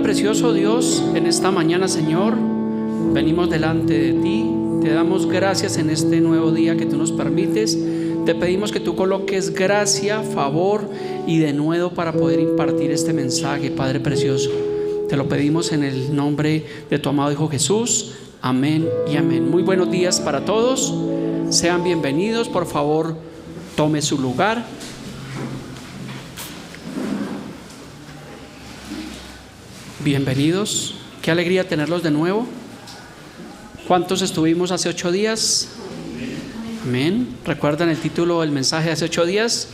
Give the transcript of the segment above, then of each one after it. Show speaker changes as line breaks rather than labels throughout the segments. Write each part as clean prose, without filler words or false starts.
precioso Dios, en esta mañana, Señor, venimos delante de ti. Te damos gracias en este nuevo día que tú nos permites. Te pedimos que tú coloques gracia, favor y denuedo para poder impartir este mensaje, Padre precioso. Te lo pedimos en el nombre de tu amado Hijo Jesús. Amén y amén. Muy buenos días para todos. Sean bienvenidos. Por favor, tome su lugar. Bienvenidos. Qué alegría tenerlos de nuevo. ¿Cuántos estuvimos hace 8 días? Amén. ¿Recuerdan el título del mensaje de hace 8 días?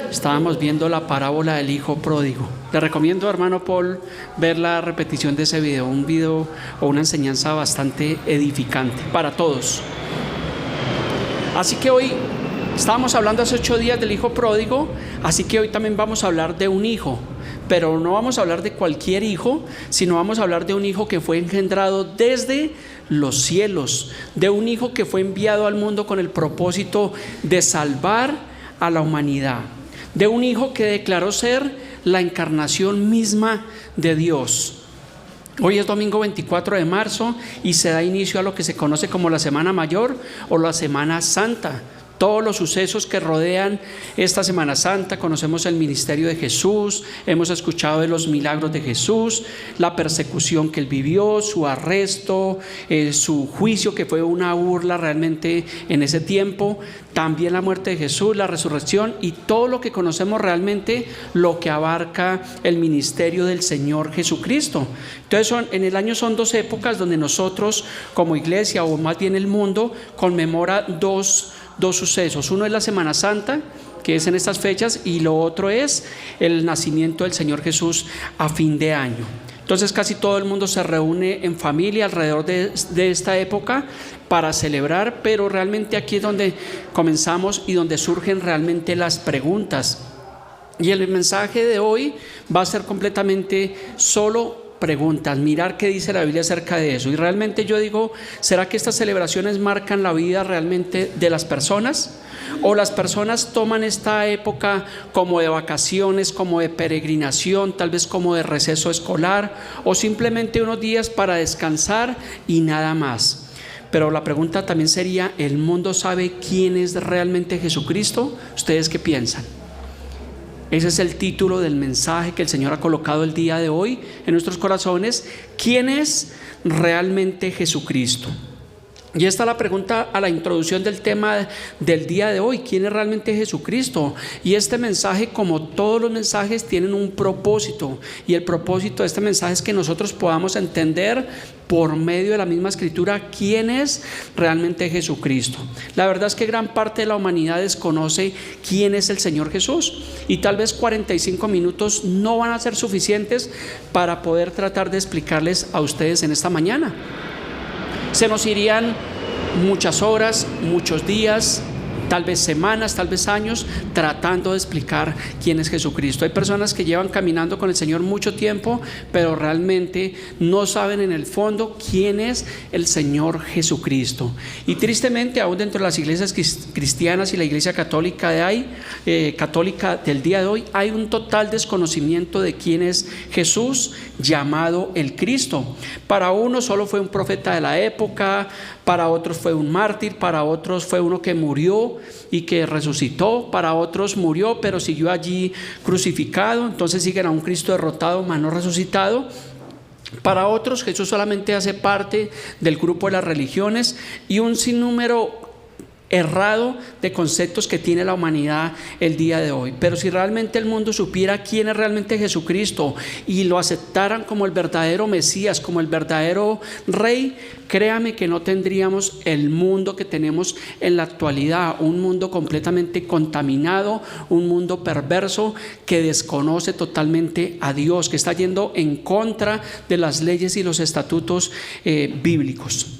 Estábamos viendo la parábola del hijo pródigo. Le recomiendo, hermano Paul, ver la repetición de ese video. Un video o una enseñanza bastante edificante para todos. Así que hoy estábamos hablando hace 8 días del hijo pródigo. Así que hoy también vamos a hablar de un hijo. Pero no vamos a hablar de cualquier hijo, sino vamos a hablar de un hijo que fue engendrado desde los cielos, de un hijo que fue enviado al mundo con el propósito de salvar a la humanidad, de un hijo que declaró ser la encarnación misma de Dios. Hoy es domingo 24 de marzo y se da inicio a lo que se conoce como la Semana Mayor o la Semana Santa. Todos los sucesos que rodean esta Semana Santa, conocemos el ministerio de Jesús, hemos escuchado de los milagros de Jesús, la persecución que él vivió, su arresto, su juicio que fue una burla realmente en ese tiempo, también la muerte de Jesús, la resurrección y todo lo que conocemos realmente, lo que abarca el ministerio del Señor Jesucristo. Entonces en el año son 2 épocas donde nosotros como iglesia o más bien el mundo conmemora dos sucesos. Uno es la Semana Santa, que es en estas fechas, y lo otro es el nacimiento del Señor Jesús a fin de año. Entonces casi todo el mundo se reúne en familia alrededor de esta época para celebrar, pero realmente aquí es donde comenzamos y donde surgen realmente las preguntas. Y el mensaje de hoy va a ser completamente solo preguntas, mirar qué dice la Biblia acerca de eso. Y realmente yo digo, ¿será que estas celebraciones marcan la vida realmente de las personas? ¿O las personas toman esta época como de vacaciones, como de peregrinación, tal vez como de receso escolar, o simplemente unos días para descansar y nada más? Pero la pregunta también sería, ¿el mundo sabe quién es realmente Jesucristo? ¿Ustedes qué piensan? Ese es el título del mensaje que el Señor ha colocado el día de hoy en nuestros corazones. ¿Quién es realmente Jesucristo? Y esta es la pregunta a la introducción del tema del día de hoy. ¿Quién es realmente Jesucristo? Y este mensaje, como todos los mensajes, tienen un propósito. Y el propósito de este mensaje es que nosotros podamos entender por medio de la misma escritura quién es realmente Jesucristo. La verdad es que gran parte de la humanidad desconoce quién es el Señor Jesús. Y tal vez 45 minutos no van a ser suficientes para poder tratar de explicarles a ustedes en esta mañana. Se nos irían muchas horas, muchos días, tal vez semanas, tal vez años, tratando de explicar quién es Jesucristo. Hay personas que llevan caminando con el Señor mucho tiempo, pero realmente no saben en el fondo quién es el Señor Jesucristo. Y tristemente, aún dentro de las iglesias cristianas y la iglesia católica católica del día de hoy, hay un total desconocimiento de quién es Jesús, llamado el Cristo. Para unos solo fue un profeta de la época, para otros fue un mártir, para otros fue uno que murió y que resucitó, para otros murió pero siguió allí crucificado, entonces siguen a un Cristo derrotado mas no resucitado. Para otros Jesús solamente hace parte del grupo de las religiones y un sinnúmero errado de conceptos que tiene la humanidad el día de hoy. Pero si realmente el mundo supiera quién es realmente Jesucristo y lo aceptaran como el verdadero Mesías, como el verdadero Rey, créame que no tendríamos el mundo que tenemos en la actualidad, un mundo completamente contaminado, un mundo perverso que desconoce totalmente a Dios, que está yendo en contra de las leyes y los estatutos bíblicos.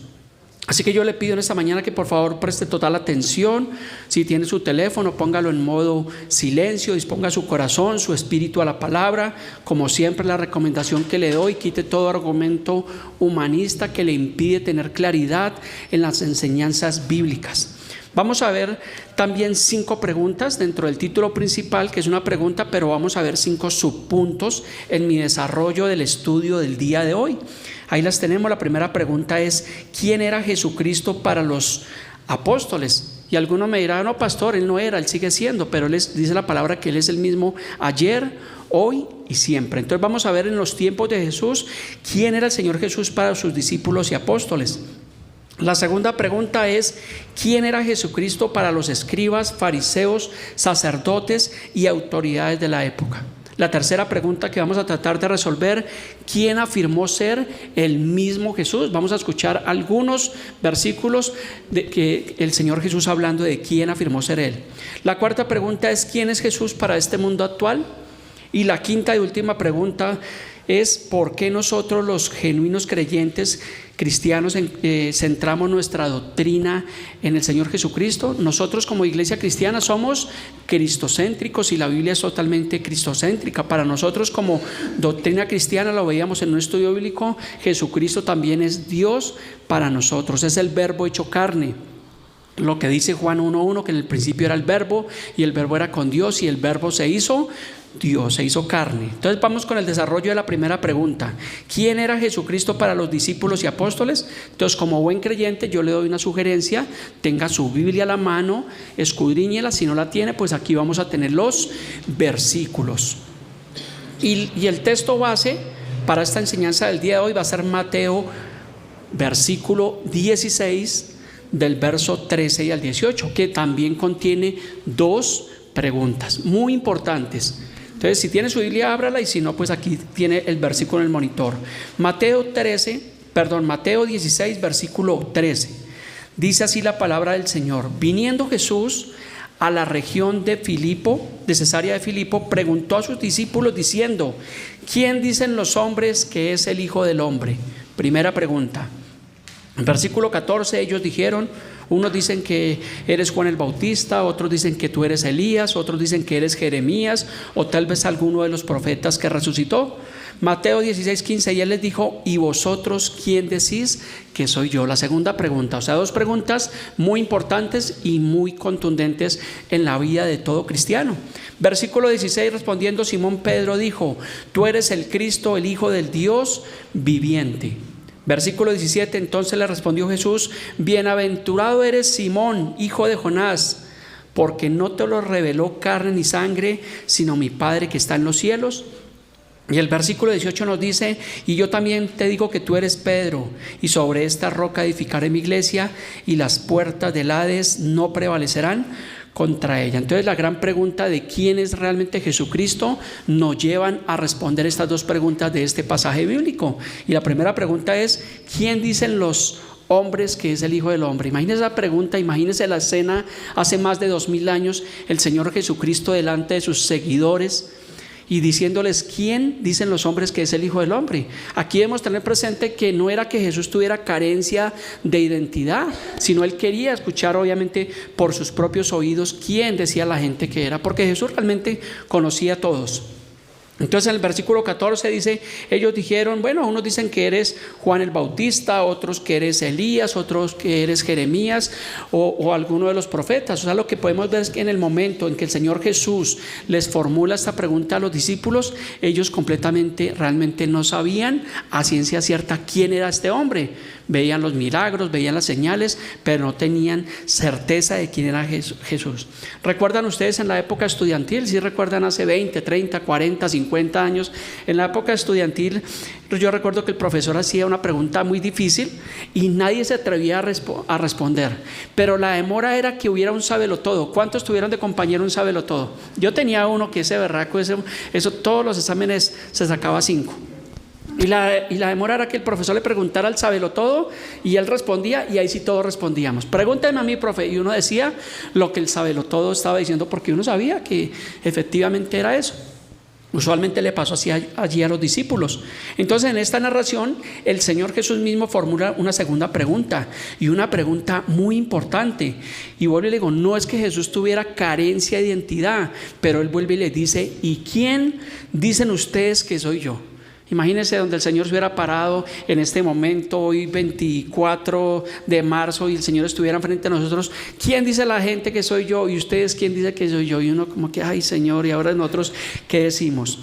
Así que yo le pido en esta mañana que por favor preste total atención. Si tiene su teléfono, póngalo en modo silencio, disponga su corazón, su espíritu a la palabra. Como siempre, la recomendación que le doy, quite todo argumento humanista que le impide tener claridad en las enseñanzas bíblicas. Vamos a ver también 5 preguntas dentro del título principal, que es una pregunta, pero vamos a ver 5 subpuntos en mi desarrollo del estudio del día de hoy. Ahí las tenemos. La primera pregunta es: ¿quién era Jesucristo para los apóstoles? Y algunos me dirán: no, pastor, él no era, él sigue siendo, pero dice la palabra que él es el mismo ayer, hoy y siempre. Entonces vamos a ver en los tiempos de Jesús quién era el Señor Jesús para sus discípulos y apóstoles. La segunda pregunta es: ¿quién era Jesucristo para los escribas, fariseos, sacerdotes y autoridades de la época? La tercera pregunta que vamos a tratar de resolver: ¿quién afirmó ser el mismo Jesús? Vamos a escuchar algunos versículos de que el Señor Jesús hablando de quién afirmó ser Él. La cuarta pregunta es: ¿quién es Jesús para este mundo actual? Y la quinta y última pregunta es: ¿por qué nosotros los genuinos creyentes cristianos centramos nuestra doctrina en el Señor Jesucristo? Nosotros como iglesia cristiana somos cristocéntricos y la Biblia es totalmente cristocéntrica. Para nosotros como doctrina cristiana, lo veíamos en un estudio bíblico, Jesucristo también es Dios para nosotros, es el Verbo hecho carne. Lo que dice Juan 1:1, que en el principio era el Verbo y el Verbo era con Dios y el Verbo se hizo Dios, se hizo carne. Entonces vamos con el desarrollo de la primera pregunta: ¿quién era Jesucristo para los discípulos y apóstoles? Entonces, como buen creyente, yo le doy una sugerencia: tenga su Biblia a la mano, escudriñela. Si no la tiene, pues aquí vamos a tener los versículos. Y el texto base para esta enseñanza del día de hoy va a ser Mateo, versículo 16, del verso 13 y al 18, que también contiene 2 preguntas muy importantes. Entonces, si tiene su Biblia, ábrala, y si no, pues aquí tiene el versículo en el monitor. Mateo 16, versículo 13. Dice así la palabra del Señor: viniendo Jesús a la región de Cesarea de Filipo, preguntó a sus discípulos diciendo: ¿quién dicen los hombres que es el Hijo del Hombre? Primera pregunta. En versículo 14 ellos dijeron: unos dicen que eres Juan el Bautista, otros dicen que tú eres Elías, otros dicen que eres Jeremías o tal vez alguno de los profetas que resucitó. Mateo 16:15, y él les dijo: ¿y vosotros quién decís que soy yo? La segunda pregunta. O sea, 2 preguntas muy importantes y muy contundentes en la vida de todo cristiano. Versículo 16, respondiendo Simón Pedro dijo: tú eres el Cristo, el Hijo del Dios viviente. Versículo 17, entonces le respondió Jesús: bienaventurado eres Simón, hijo de Jonás, porque no te lo reveló carne ni sangre, sino mi Padre que está en los cielos. Y el versículo 18 nos dice: y yo también te digo que tú eres Pedro, y sobre esta roca edificaré mi iglesia, y las puertas del Hades no prevalecerán contra ella. Entonces, la gran pregunta de quién es realmente Jesucristo nos llevan a responder estas 2 preguntas de este pasaje bíblico. Y la primera pregunta es: ¿quién dicen los hombres que es el Hijo del Hombre? Imagínense esa pregunta, imagínense la escena hace más de 2000 años, el Señor Jesucristo delante de sus seguidores y diciéndoles: ¿quién dicen los hombres que es el Hijo del Hombre? Aquí debemos tener presente que no era que Jesús tuviera carencia de identidad, sino él quería escuchar, obviamente, por sus propios oídos quién decía la gente que era, porque Jesús realmente conocía a todos. Entonces en el versículo 14 dice: ellos dijeron, bueno, unos dicen que eres Juan el Bautista, otros que eres Elías, otros que eres Jeremías o alguno de los profetas. O sea, lo que podemos ver es que en el momento en que el Señor Jesús les formula esta pregunta a los discípulos, ellos realmente no sabían a ciencia cierta quién era este hombre. Veían los milagros, veían las señales, pero no tenían certeza de quién era Jesús. ¿Recuerdan ustedes en la época estudiantil? ¿Sí recuerdan hace 20, 30, 40, 50 años? En la época estudiantil yo recuerdo que el profesor hacía una pregunta muy difícil y nadie se atrevía a responder, pero la demora era que hubiera un sabelotodo. ¿Cuántos tuvieron de compañero un sabelotodo? Yo tenía uno que ese berraco, eso todos los exámenes se sacaba 5. Y la demora era que el profesor le preguntara al sabelotodo y él respondía, y ahí sí todos respondíamos. Pregúnteme a mí, profe, y uno decía lo que el sabelotodo estaba diciendo, porque uno sabía que efectivamente era eso. Usualmente le pasó así allí a los discípulos. Entonces, en esta narración, el Señor Jesús mismo formula una segunda pregunta, y una pregunta muy importante. Y vuelve y le digo, no es que Jesús tuviera carencia de identidad, pero él vuelve y le dice: ¿y quién dicen ustedes que soy yo? Imagínense donde el Señor se hubiera parado en este momento, hoy 24 de marzo, y el Señor estuviera frente a nosotros. ¿Quién dice la gente que soy yo? Y ustedes, ¿quién dice que soy yo? Y uno como que, ay Señor, y ahora nosotros, ¿qué decimos?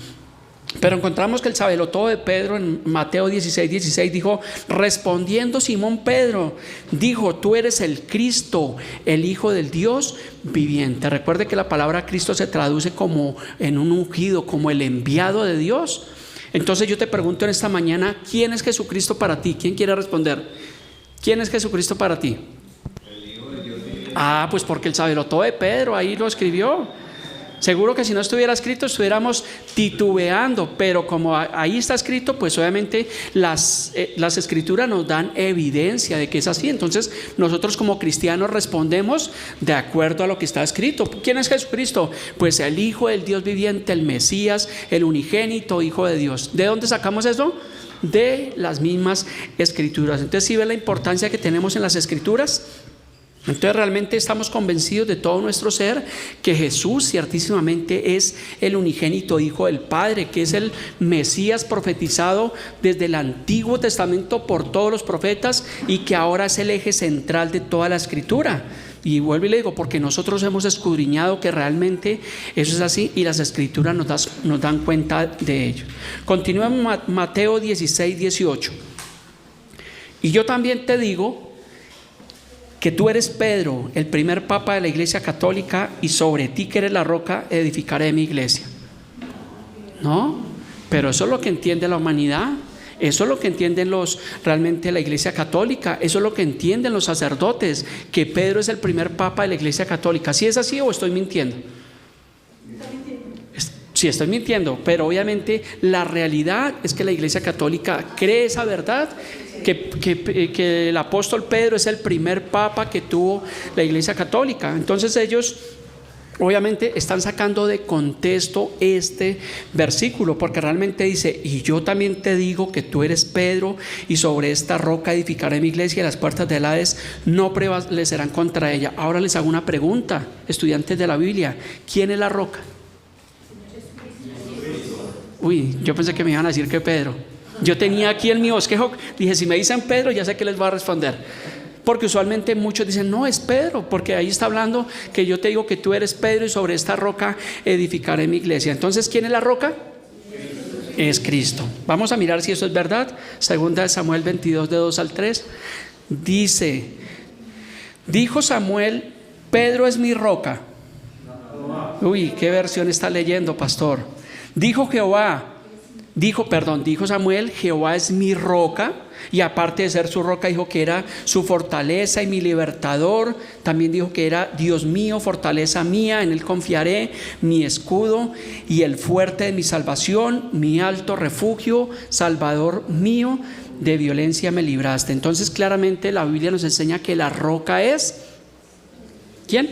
Pero encontramos que el sabelotodo de Pedro en Mateo 16:16 dijo: respondiendo Simón Pedro, dijo: tú eres el Cristo, el Hijo del Dios viviente. Recuerde que la palabra Cristo se traduce como en un ungido, como el enviado de Dios. Entonces yo te pregunto en esta mañana, ¿quién es Jesucristo para ti? ¿Quién quiere responder? ¿Quién es Jesucristo para ti?
El Hijo de Dios viviente.
Pues porque el sabelotodo de Pedro ahí lo escribió. Seguro que si no estuviera escrito estuviéramos titubeando, pero como ahí está escrito, pues obviamente las escrituras nos dan evidencia de que es así. Entonces nosotros como cristianos respondemos de acuerdo a lo que está escrito. ¿Quién es Jesucristo? Pues el Hijo del Dios viviente, el Mesías, el unigénito Hijo de Dios. ¿De dónde sacamos eso? De las mismas escrituras. Entonces, ¿sí ve la importancia que tenemos en las escrituras? Entonces realmente estamos convencidos de todo nuestro ser que Jesús ciertísimamente es el unigénito Hijo del Padre, que es el Mesías profetizado desde el Antiguo Testamento por todos los profetas y que ahora es el eje central de toda la escritura. Y vuelvo y le digo, porque nosotros hemos escudriñado que realmente eso es así y las escrituras nos dan cuenta de ello. Continúa en Mateo 16:18. Y yo también te digo que tú eres Pedro, el primer papa de la Iglesia Católica, y sobre ti, que eres la roca, edificaré mi iglesia. ¿No? Pero eso es lo que entiende la humanidad. Eso es lo que entienden realmente la Iglesia Católica. Eso es lo que entienden los sacerdotes, que Pedro es el primer papa de la Iglesia Católica. ¿Sí es así o estoy mintiendo? Sí, estoy mintiendo, pero obviamente la realidad es que la Iglesia Católica cree esa verdad, que el apóstol Pedro es el primer papa que tuvo la Iglesia Católica. Entonces ellos obviamente están sacando de contexto este versículo, porque realmente dice: y yo también te digo que tú eres Pedro, y sobre esta roca edificaré mi iglesia, y las puertas del Hades no prevalecerán contra ella. Ahora les hago una pregunta, estudiantes de la Biblia: ¿quién es la roca? Yo pensé que me iban a decir que Pedro. Yo tenía aquí en mi bosquejo, dije, si me dicen Pedro, ya sé que les va a responder. Porque usualmente muchos dicen, no, es Pedro, porque ahí está hablando que yo te digo que tú eres Pedro y sobre esta roca edificaré mi iglesia. Entonces, ¿quién es la roca? Es Cristo. Vamos a mirar si eso es verdad. Segunda de Samuel 22, de 2 al 3. Dice: dijo Samuel, Pedro es mi roca. ¿Qué versión está leyendo, pastor? Dijo Samuel, Jehová es mi roca, y aparte de ser su roca, dijo que era su fortaleza y mi libertador. También dijo que era Dios mío, fortaleza mía, en él confiaré, mi escudo y el fuerte de mi salvación, mi alto refugio, salvador mío, de violencia me libraste. Entonces claramente la Biblia nos enseña que la roca es ¿quién?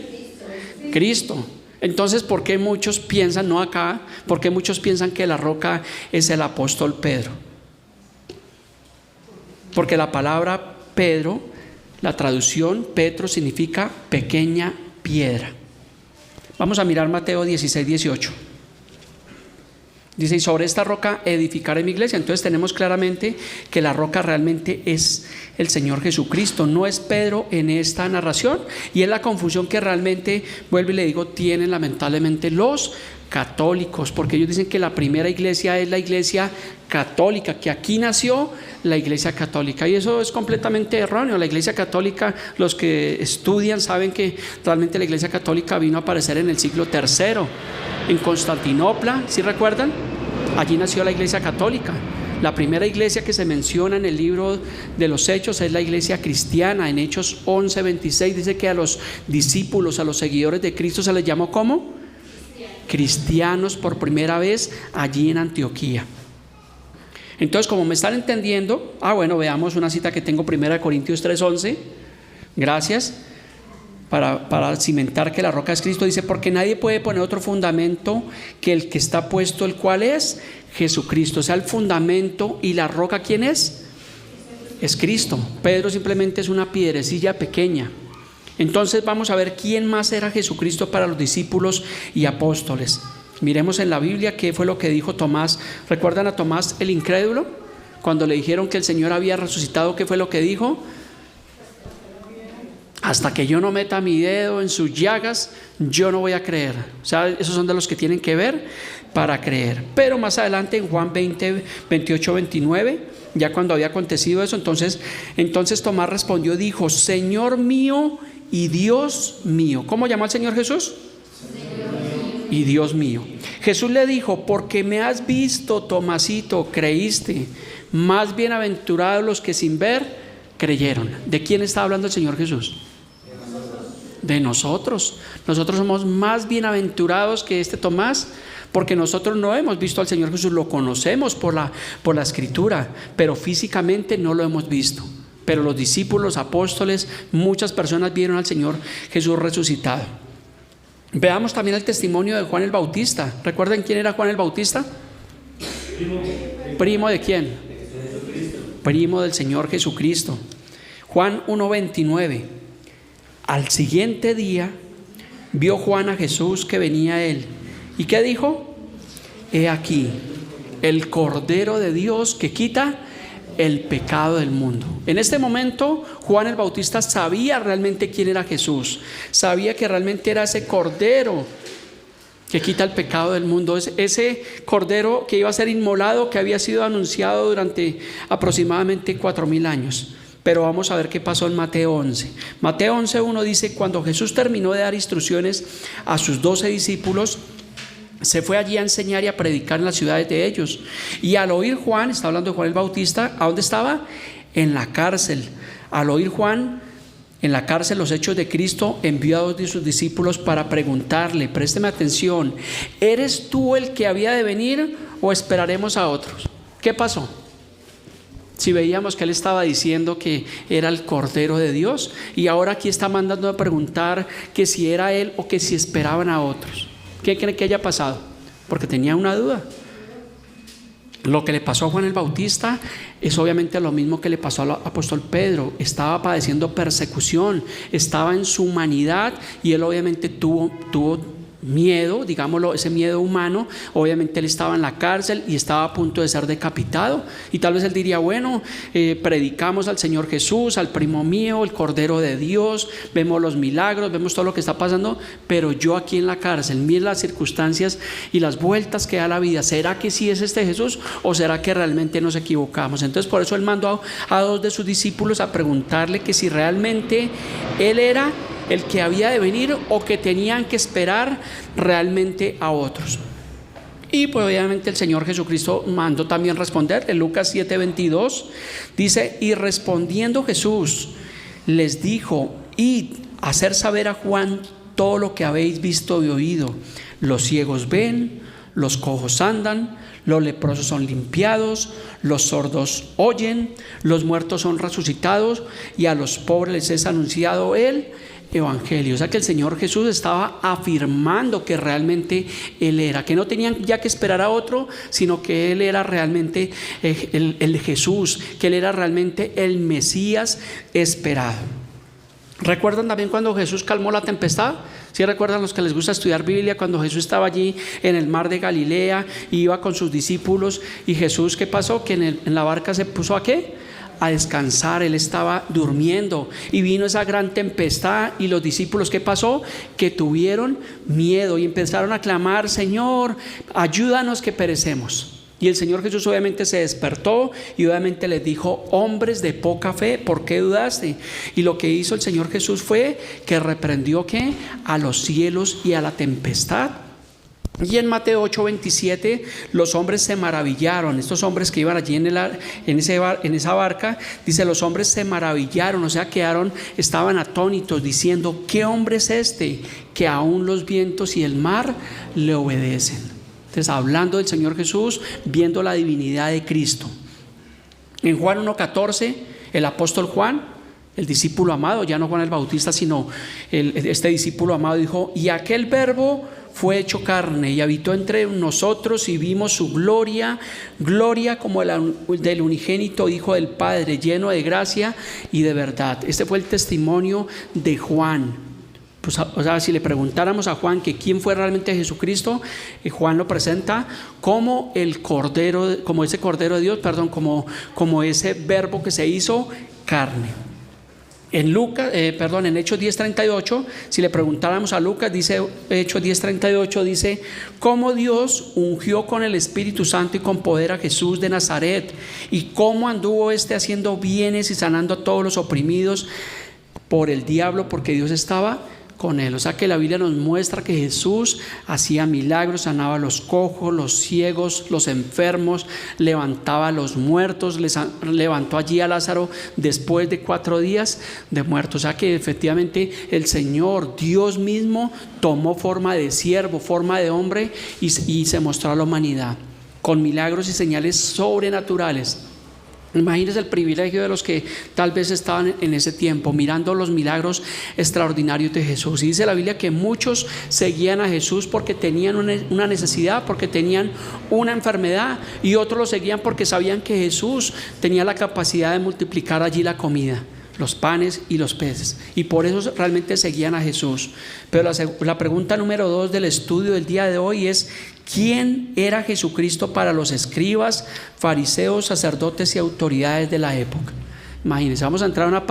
Cristo. Entonces, ¿por qué muchos piensan, no acá, por qué muchos piensan que la roca es el apóstol Pedro? Porque la palabra Pedro, la traducción Petro, significa pequeña piedra. Vamos a mirar Mateo 16:18. Dice: y sobre esta roca edificaré mi iglesia. Entonces tenemos claramente que la roca realmente es el Señor Jesucristo, no es Pedro en esta narración. Y es la confusión que realmente, vuelvo y le digo, tienen lamentablemente los católicos, porque ellos dicen que la primera iglesia es la iglesia católica, que aquí nació la iglesia católica, y eso es completamente erróneo. La iglesia católica, los que estudian saben que realmente la iglesia católica vino a aparecer en el siglo III en Constantinopla, ¿sí recuerdan? Allí nació la iglesia católica. La primera iglesia que se menciona en el libro de los Hechos es la iglesia cristiana. En Hechos 11:26 dice que a los discípulos, a los seguidores de Cristo, se les llamó ¿cómo? Cristianos por primera vez allí en Antioquía. Entonces, como me están entendiendo, veamos una cita que tengo, 1 Corintios 3:11. Gracias. Para cimentar que la roca es Cristo. Dice: porque nadie puede poner otro fundamento que el que está puesto, el cual es Jesucristo. O sea, el fundamento y la roca, ¿quién es? Es Cristo. Pedro simplemente es una piedrecilla pequeña. Entonces vamos a ver quién más era Jesucristo para los discípulos y apóstoles. Miremos en la Biblia qué fue lo que dijo Tomás. ¿Recuerdan a Tomás el incrédulo? Cuando le dijeron que el Señor había resucitado, ¿qué fue lo que dijo? Hasta que yo no meta mi dedo en sus llagas, yo no voy a creer. O sea, esos son de los que tienen que ver para creer. Pero más adelante en Juan 20, 28, 29, ya cuando había acontecido eso, entonces Tomás respondió, dijo, Señor mío y Dios mío. ¿Cómo llamó al Señor Jesús? Y Dios mío. Jesús le dijo, porque me has visto, Tomasito, creíste. Más bienaventurados los que sin ver creyeron. ¿De quién está hablando el Señor Jesús? De nosotros. Nosotros somos más bienaventurados que este Tomás, porque nosotros no hemos visto al Señor Jesús, lo conocemos por la Escritura, pero físicamente no lo hemos visto. Pero los discípulos, los apóstoles, muchas personas vieron al Señor Jesús resucitado. Veamos también el testimonio de Juan el Bautista. ¿Recuerden quién era Juan el Bautista? ¿Primo de quién? Primo del Señor Jesucristo. Juan 1:29. Al siguiente día vio Juan a Jesús que venía a él. ¿Y qué dijo? He aquí, el Cordero de Dios que quita el pecado del mundo. En este momento Juan el Bautista sabía realmente quién era Jesús. Sabía que realmente era ese Cordero que quita el pecado del mundo, ese Cordero que iba a ser inmolado, que había sido anunciado durante aproximadamente 4000 años. Pero vamos a ver qué pasó en Mateo 11. Mateo 11:1 dice, cuando Jesús terminó de dar instrucciones a sus 12 discípulos, se fue allí a enseñar y a predicar en las ciudades de ellos. Y al oír Juan, está hablando de Juan el Bautista, ¿a dónde estaba? En la cárcel. Al oír Juan en la cárcel los hechos de Cristo, envió a 2 de sus discípulos para preguntarle, présteme atención, ¿eres tú el que había de venir o esperaremos a otros? ¿Qué pasó? Si veíamos que él estaba diciendo que era el Cordero de Dios, y ahora aquí está mandando a preguntar que si era él o que si esperaban a otros. ¿Qué creen que haya pasado? Porque tenía una duda. Lo que le pasó a Juan el Bautista es obviamente lo mismo que le pasó al apóstol Pedro. Estaba padeciendo persecución, estaba en su humanidad y él obviamente tuvo miedo, digámoslo, ese miedo humano. Obviamente él estaba en la cárcel y estaba a punto de ser decapitado, y tal vez él diría, bueno, predicamos al Señor Jesús, al primo mío, el Cordero de Dios, vemos los milagros, vemos todo lo que está pasando, pero yo aquí en la cárcel, miren las circunstancias y las vueltas que da la vida. ¿Será que sí es este Jesús o será que realmente nos equivocamos? Entonces por eso él mandó a 2 de sus discípulos a preguntarle que si realmente él era el que había de venir o que tenían que esperar realmente a otros. Y pues obviamente el Señor Jesucristo mandó también responder. En Lucas 7:22 dice, y respondiendo Jesús les dijo, id a hacer saber a Juan todo lo que habéis visto y oído. Los ciegos ven, los cojos andan, los leprosos son limpiados, los sordos oyen, los muertos son resucitados, y a los pobres les es anunciado el evangelio. O sea que el Señor Jesús estaba afirmando que realmente Él era, que no tenían ya que esperar a otro, sino que Él era realmente el Jesús, que Él era realmente el Mesías esperado. ¿Recuerdan también cuando Jesús calmó la tempestad? ¿Sí recuerdan los que les gusta estudiar Biblia? Cuando Jesús estaba allí en el mar de Galilea y iba con sus discípulos, y Jesús, ¿qué pasó? Que en la barca se puso ¿a qué? A descansar. Él estaba durmiendo y vino esa gran tempestad, y los discípulos, ¿qué pasó? Que tuvieron miedo y empezaron a clamar, Señor, ayúdanos que perecemos. Y el Señor Jesús obviamente se despertó y obviamente les dijo, hombres de poca fe, ¿por qué dudaste? Y lo que hizo el Señor Jesús fue que reprendió ¿qué? A los cielos y a la tempestad. Y en Mateo 8:27 los hombres se maravillaron. Estos hombres que iban allí en esa barca, dice, los hombres se maravillaron, o sea, estaban atónitos, diciendo, ¿qué hombre es este que aún los vientos y el mar le obedecen? Entonces, hablando del Señor Jesús, viendo la divinidad de Cristo. En Juan 1:14, el apóstol Juan, el discípulo amado, ya no Juan el Bautista, sino este discípulo amado, dijo, y aquel verbo fue hecho carne y habitó entre nosotros, y vimos su gloria como del unigénito Hijo del Padre, lleno de gracia y de verdad. Este fue el testimonio de Juan. Pues, o sea, si le preguntáramos a Juan que quién fue realmente Jesucristo, Juan lo presenta como el Cordero, como ese Cordero de Dios, perdón, como ese verbo que se hizo carne. En en Hechos 10:38, si le preguntáramos a Lucas, dice Hechos 10:38, dice cómo Dios ungió con el Espíritu Santo y con poder a Jesús de Nazaret, y cómo anduvo haciendo bienes y sanando a todos los oprimidos por el diablo, porque Dios estaba con él. O sea que la Biblia nos muestra que Jesús hacía milagros, sanaba a los cojos, los ciegos, los enfermos, levantaba a los muertos, levantó allí a Lázaro después de 4 días de muerto. O sea que efectivamente el Señor, Dios mismo, tomó forma de siervo, forma de hombre y se mostró a la humanidad con milagros y señales sobrenaturales. Imagínense el privilegio de los que tal vez estaban en ese tiempo mirando los milagros extraordinarios de Jesús. Y dice la Biblia que muchos seguían a Jesús porque tenían una necesidad, porque tenían una enfermedad, y otros lo seguían porque sabían que Jesús tenía la capacidad de multiplicar allí la comida, los panes y los peces, y por eso realmente seguían a Jesús. Pero la pregunta número 2 del estudio del día de hoy es: ¿quién era Jesucristo para los escribas, fariseos, sacerdotes y autoridades de la época? Imagínense, vamos a entrar a una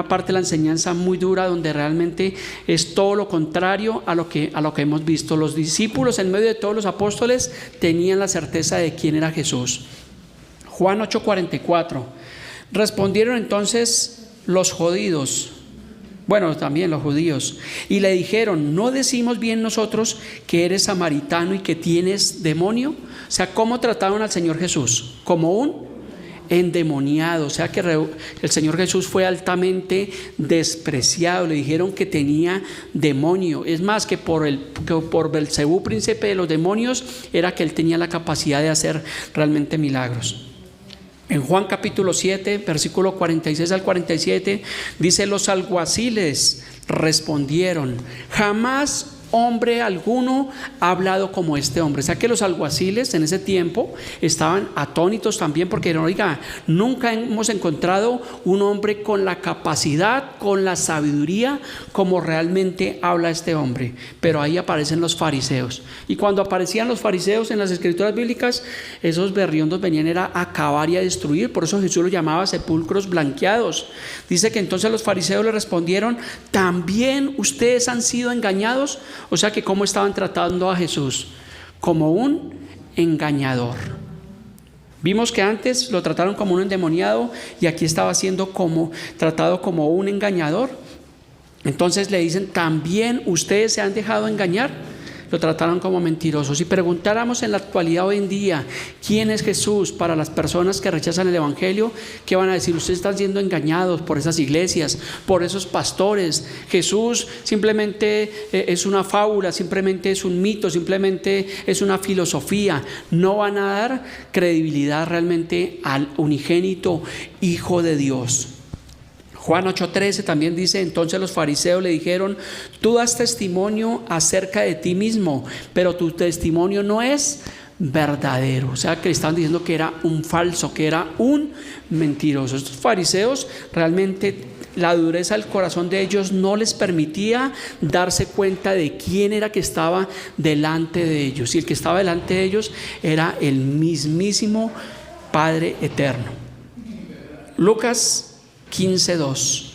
parte de la enseñanza muy dura, donde realmente es todo lo contrario a lo que hemos visto. Los discípulos, en medio de todos los apóstoles, tenían la certeza de quién era Jesús. Juan 8:44. Respondieron entonces los judíos, también los judíos, y le dijeron: ¿no decimos bien nosotros que eres samaritano y que tienes demonio? O sea, ¿cómo trataron al Señor Jesús? Como un endemoniado. O sea que el Señor Jesús fue altamente despreciado. Le dijeron que tenía demonio. Es más, que por Belcebú, príncipe de los demonios, era que él tenía la capacidad de hacer realmente milagros. En Juan capítulo 7, versículo 46 al 47, dice: los alguaciles respondieron: jamás hombre alguno ha hablado como este hombre. O sea que los alguaciles en ese tiempo estaban atónitos también, porque oiga, nunca hemos encontrado un hombre con la capacidad, con la sabiduría como realmente habla este hombre. Pero ahí aparecen los fariseos, y cuando aparecían los fariseos en las escrituras bíblicas, esos berriondos venían era a acabar y a destruir. Por eso Jesús los llamaba sepulcros blanqueados. Dice que entonces los fariseos le respondieron: ¿también ustedes han sido engañados? O sea que ¿cómo estaban tratando a Jesús? Como un engañador. Vimos que antes lo trataron como un endemoniado, y aquí estaba siendo tratado como un engañador. Entonces le dicen: ¿también ustedes se han dejado engañar? Lo trataron como mentirosos. Si preguntáramos en la actualidad, hoy en día, ¿quién es Jesús para las personas que rechazan el evangelio? ¿Qué van a decir? Ustedes están siendo engañados por esas iglesias, por esos pastores. Jesús simplemente es una fábula, simplemente es un mito, simplemente es una filosofía. No van a dar credibilidad realmente al unigénito Hijo de Dios. Juan 8:13 también dice: entonces los fariseos le dijeron: tú das testimonio acerca de ti mismo, pero tu testimonio no es verdadero. O sea que le estaban diciendo que era un falso, que era un mentiroso. Estos fariseos realmente, la dureza del corazón de ellos no les permitía darse cuenta de quién era que estaba delante de ellos, y el que estaba delante de ellos era el mismísimo Padre eterno. Lucas 15:2.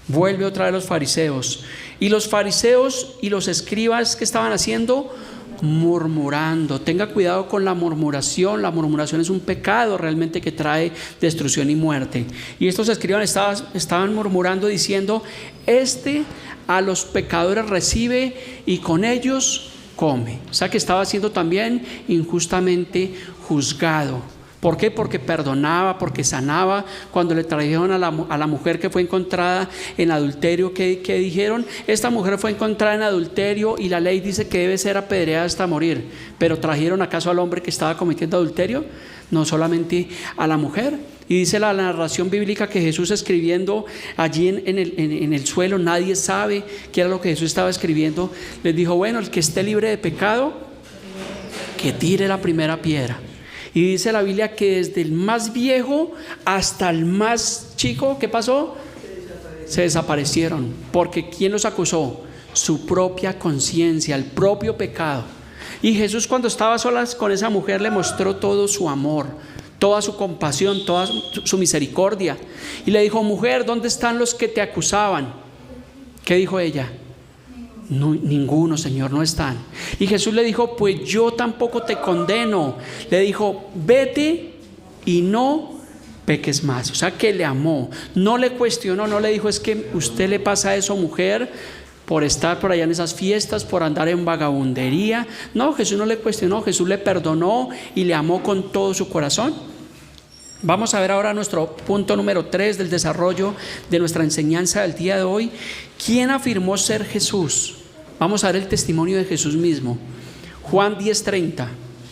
Vuelve otra vez los fariseos. Y los fariseos y los escribas, ¿qué estaban haciendo? Murmurando. Tenga cuidado con la murmuración. La murmuración es un pecado realmente que trae destrucción y muerte. Y estos escribas estaban murmurando diciendo: este a los pecadores recibe y con ellos come. O sea que estaba siendo también injustamente juzgado. ¿Por qué? Porque perdonaba, porque sanaba. Cuando le trajeron a la mujer que fue encontrada en adulterio, ¿qué dijeron? Esta mujer fue encontrada en adulterio y la ley dice que debe ser apedreada hasta morir. ¿Pero trajeron acaso al hombre que estaba cometiendo adulterio? No, solamente a la mujer. Y dice la narración bíblica que Jesús, escribiendo allí en el suelo, nadie sabe qué era lo que Jesús estaba escribiendo, les dijo: bueno, el que esté libre de pecado, que tire la primera piedra. Y dice la Biblia que desde el más viejo hasta el más chico, ¿qué pasó? se desaparecieron. Porque ¿quién los acusó? Su propia conciencia, el propio pecado. Y Jesús, cuando estaba a solas con esa mujer, le mostró todo su amor, toda su compasión, toda su misericordia. Y le dijo: mujer, ¿dónde están los que te acusaban? ¿Qué dijo ella? No, ninguno, Señor, no están. Y Jesús le dijo: pues yo tampoco te condeno. Le dijo: vete y no peques más. O sea, que le amó, no le cuestionó, no le dijo: es que usted le pasa eso, mujer, por estar por allá en esas fiestas, por andar en vagabundería. No, Jesús no le cuestionó, Jesús le perdonó y le amó con todo su corazón. Vamos a ver ahora nuestro punto número 3 del desarrollo de nuestra enseñanza del día de hoy. ¿Quién afirmó ser Jesús? Vamos a ver el testimonio de Jesús mismo. Juan 10:30.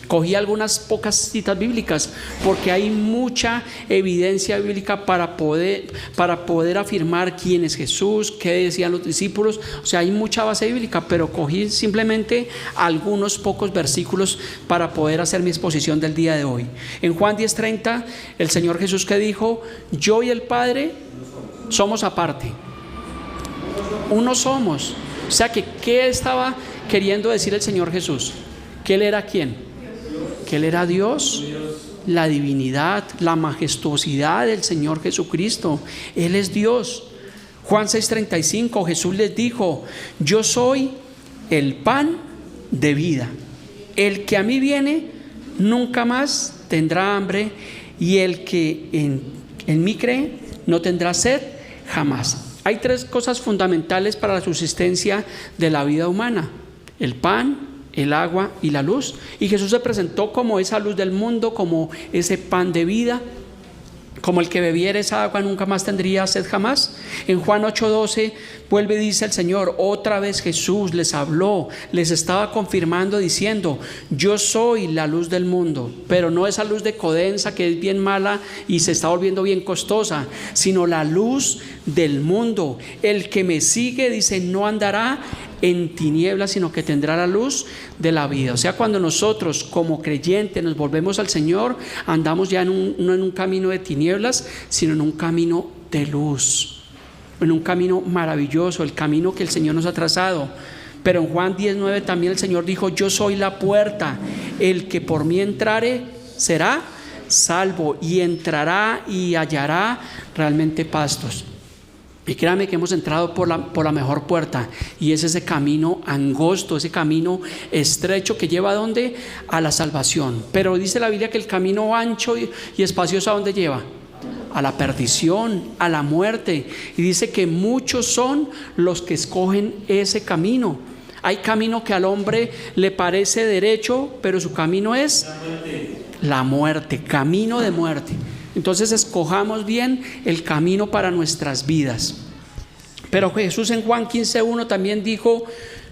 Cogí algunas pocas citas bíblicas porque hay mucha evidencia bíblica para poder afirmar quién es Jesús, qué decían los discípulos. O sea, hay mucha base bíblica, pero cogí simplemente algunos pocos versículos para poder hacer mi exposición del día de hoy. En Juan 10:30, el Señor Jesús, que dijo: yo y el Padre somos aparte, uno somos. O sea, que ¿qué estaba queriendo decir el Señor Jesús? ¿Que Él era quién? Que Él era Dios, la divinidad, la majestuosidad del Señor Jesucristo. Él es Dios. Juan 6:35, Jesús les dijo: yo soy el pan de vida. El que a mí viene nunca más tendrá hambre, y el que en mí cree no tendrá sed jamás. Hay 3 cosas fundamentales para la subsistencia de la vida humana: el pan, el agua y la luz. Y Jesús se presentó como esa luz del mundo, como ese pan de vida, como el que bebiera esa agua nunca más tendría sed jamás. En Juan 8:12 vuelve y dice el Señor: otra vez Jesús les habló, les estaba confirmando diciendo: yo soy la luz del mundo, pero no esa luz de Codensa que es bien mala y se está volviendo bien costosa, sino la luz del mundo. El que me sigue, dice, no andará en tinieblas, sino que tendrá la luz de la vida. O sea, cuando nosotros como creyentes nos volvemos al Señor, andamos ya no en un camino de tinieblas, sino en un camino de luz, en un camino maravilloso, el camino que el Señor nos ha trazado. Pero en Juan 10:9 también el Señor dijo: yo soy la puerta, el que por mí entrare será salvo, y entrará y hallará realmente pastos. Y créame que hemos entrado por la mejor puerta, y es ese camino angosto, ese camino estrecho que lleva ¿a dónde? A la salvación. Pero dice la Biblia que el camino ancho y espacioso, ¿a dónde lleva? A la perdición, a la muerte. Y dice que muchos son los que escogen ese camino. Hay camino que al hombre le parece derecho, pero su camino es la muerte, camino de muerte. Entonces escojamos bien el camino para nuestras vidas. Pero Jesús en Juan 15:1 también dijo: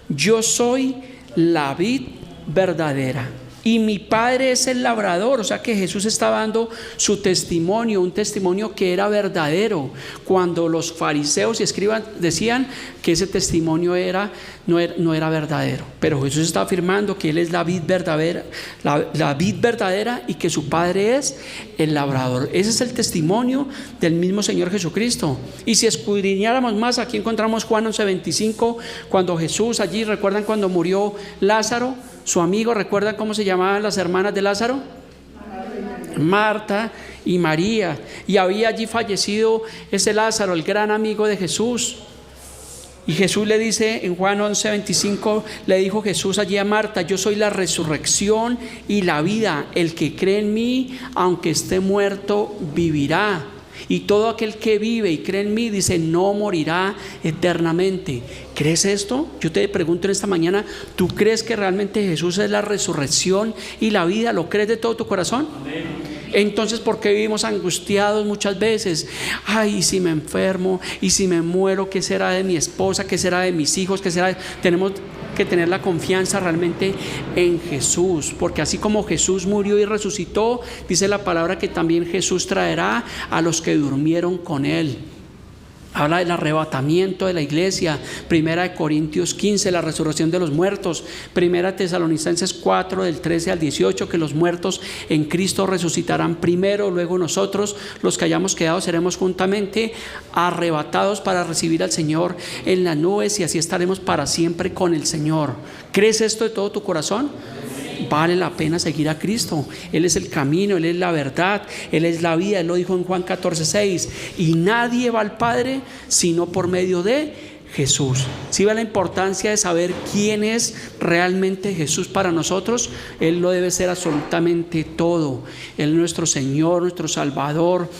yo soy la vid verdadera y mi Padre es el labrador. O sea que Jesús estaba dando su testimonio, un testimonio que era verdadero, cuando los fariseos y escribas decían que ese testimonio no era verdadero. Pero Jesús está afirmando que Él es la vid verdadera, la vid verdadera, y que su Padre es el labrador. Ese es el testimonio del mismo Señor Jesucristo. Y si escudriñáramos más, aquí encontramos Juan 11:25, cuando Jesús allí, ¿recuerdan cuando murió Lázaro? Su amigo, ¿recuerdan cómo se llamaban las hermanas de Lázaro? Marta y María. Y había allí fallecido ese Lázaro, el gran amigo de Jesús. Y Jesús le dice en Juan 11:25, le dijo Jesús allí a Marta: yo soy la resurrección y la vida. El que cree en mí, aunque esté muerto, vivirá. Y todo aquel que vive y cree en mí, dice, no morirá eternamente. ¿Crees esto? Yo te pregunto en esta mañana, ¿tú crees que realmente Jesús es la resurrección y la vida? ¿Lo crees de todo tu corazón? Amén. Entonces, ¿por qué vivimos angustiados muchas veces? Ay, ¿y si me enfermo? ¿Y si me muero? ¿Qué será de mi esposa? ¿Qué será de mis hijos? ¿Qué será? Tenemos que tener la confianza realmente en Jesús, porque así como Jesús murió y resucitó, dice la palabra que también Jesús traerá a los que durmieron con Él. Habla del arrebatamiento de la iglesia. 1 Corintios 15, la resurrección de los muertos. 1 Tesalonicenses 4, del 13 al 18, que los muertos en Cristo resucitarán primero, luego nosotros, los que hayamos quedado, seremos juntamente arrebatados para recibir al Señor en las nubes y así estaremos para siempre con el Señor. ¿Crees esto de todo tu corazón? Vale la pena seguir a Cristo. Él es el camino, Él es la verdad, Él es la vida. Él lo dijo en Juan 14:6, y nadie va al Padre sino por medio de Jesús. ¿Sí ve la importancia de saber quién es realmente Jesús para nosotros? Él lo debe ser absolutamente todo. Él es nuestro Señor, nuestro Salvador,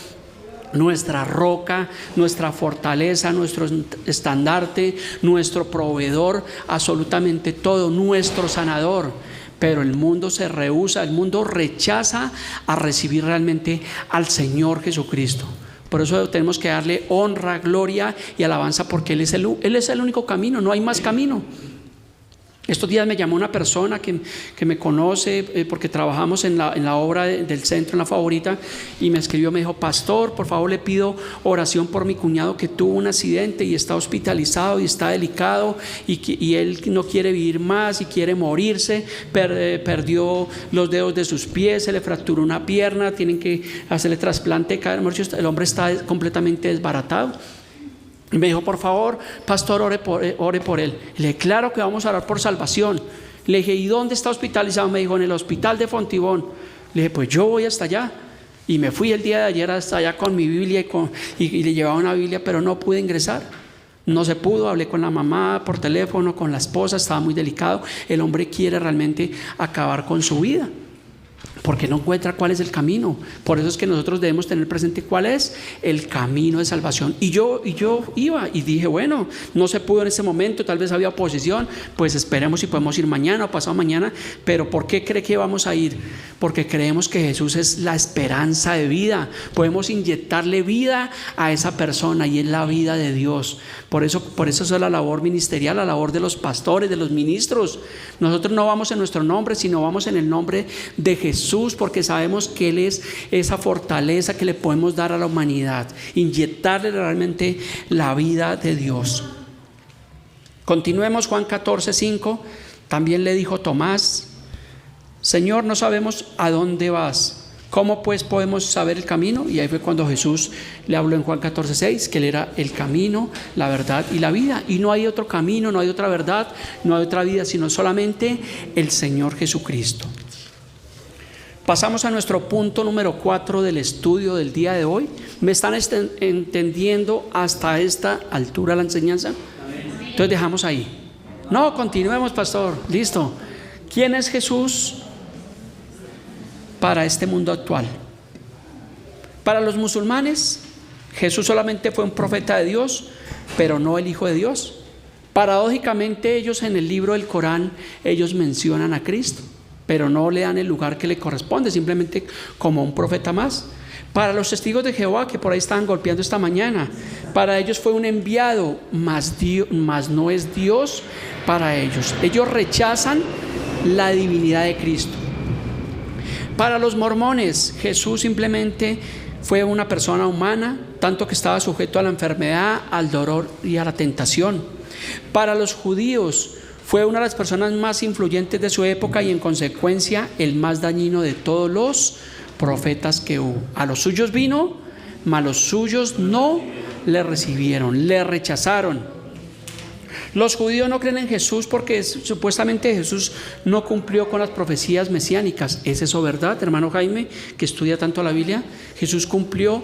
nuestra roca, nuestra fortaleza, nuestro estandarte, nuestro proveedor, absolutamente todo, nuestro sanador. Pero el mundo se rehúsa, el mundo rechaza a recibir realmente al Señor Jesucristo. Por eso tenemos que darle honra, gloria y alabanza, porque Él es el único camino, no hay más camino. Estos días me llamó una persona que me conoce porque trabajamos en la obra del centro, en La Favorita, y me escribió, me dijo: pastor, por favor le pido oración por mi cuñado que tuvo un accidente y está hospitalizado y está delicado y él no quiere vivir más y quiere morirse, perdió los dedos de sus pies, se le fracturó una pierna, tienen que hacerle trasplante de cadera, el hombre está completamente desbaratado. Y me dijo: por favor, pastor, ore por él. Le dije: claro que vamos a orar por salvación. Le dije: ¿y dónde está hospitalizado? Me dijo: en el hospital de Fontibón. Le dije: pues yo voy hasta allá. Y me fui el día de ayer hasta allá con mi Biblia y le llevaba una Biblia, pero no pude ingresar. No se pudo. Hablé con la mamá por teléfono, con la esposa, estaba muy delicado. El hombre quiere realmente acabar con su vida, porque no encuentra cuál es el camino. Por eso es que nosotros debemos tener presente cuál es el camino de salvación. Y yo iba y dije: bueno, no se pudo en ese momento, tal vez había oposición, pues esperemos si podemos ir mañana o pasado mañana. Pero ¿por qué cree que vamos a ir? Porque creemos que Jesús es la esperanza de vida. Podemos inyectarle vida a esa persona y es la vida de Dios. Por eso es la labor ministerial, la labor de los pastores, de los ministros. Nosotros no vamos en nuestro nombre, sino vamos en el nombre de Jesús, porque sabemos que Él es esa fortaleza que le podemos dar a la humanidad, inyectarle realmente la vida de Dios. Continuemos. Juan 14:5, también le dijo Tomás: Señor, no sabemos a dónde vas, ¿cómo pues podemos saber el camino? Y ahí fue cuando Jesús le habló en Juan 14:6, que Él era el camino, la verdad y la vida. Y no hay otro camino, no hay otra verdad, no hay otra vida, sino solamente el Señor Jesucristo. Pasamos a nuestro punto número 4 del estudio del día de hoy. ¿Me están entendiendo hasta esta altura la enseñanza? Entonces dejamos ahí. No, continuemos, pastor. Listo. ¿Quién es Jesús para este mundo actual? Para los musulmanes, Jesús solamente fue un profeta de Dios, pero no el Hijo de Dios. Paradójicamente, ellos en el libro del Corán, ellos mencionan a Cristo, pero no le dan el lugar que le corresponde, simplemente como un profeta más. Para los testigos de Jehová, que por ahí estaban golpeando esta mañana, para ellos fue un enviado, mas no es Dios para ellos. Ellos rechazan la divinidad de Cristo. Para los mormones, Jesús simplemente fue una persona humana, tanto que estaba sujeto a la enfermedad, al dolor y a la tentación. Para los judíos, fue una de las personas más influyentes de su época y en consecuencia el más dañino de todos los profetas que hubo. A los suyos vino, mas los suyos no le recibieron, le rechazaron. Los judíos no creen en Jesús porque supuestamente Jesús no cumplió con las profecías mesiánicas. ¿Es eso verdad, hermano Jaime, que estudia tanto la Biblia? Jesús cumplió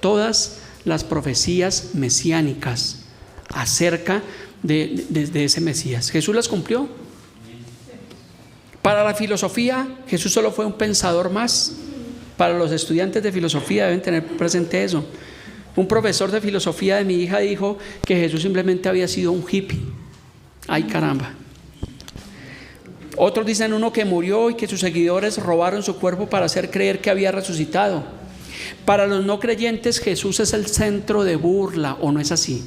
todas las profecías mesiánicas acerca de ese Mesías. Jesús las cumplió. Para la filosofía, Jesús solo fue un pensador más. Para los estudiantes de filosofía deben tener presente eso. Un profesor de filosofía de mi hija dijo que Jesús simplemente había sido un hippie. Ay, caramba. Otros dicen uno que murió y que sus seguidores robaron su cuerpo para hacer creer que había resucitado. Para los no creyentes, Jesús es el centro de burla, ¿o no es así?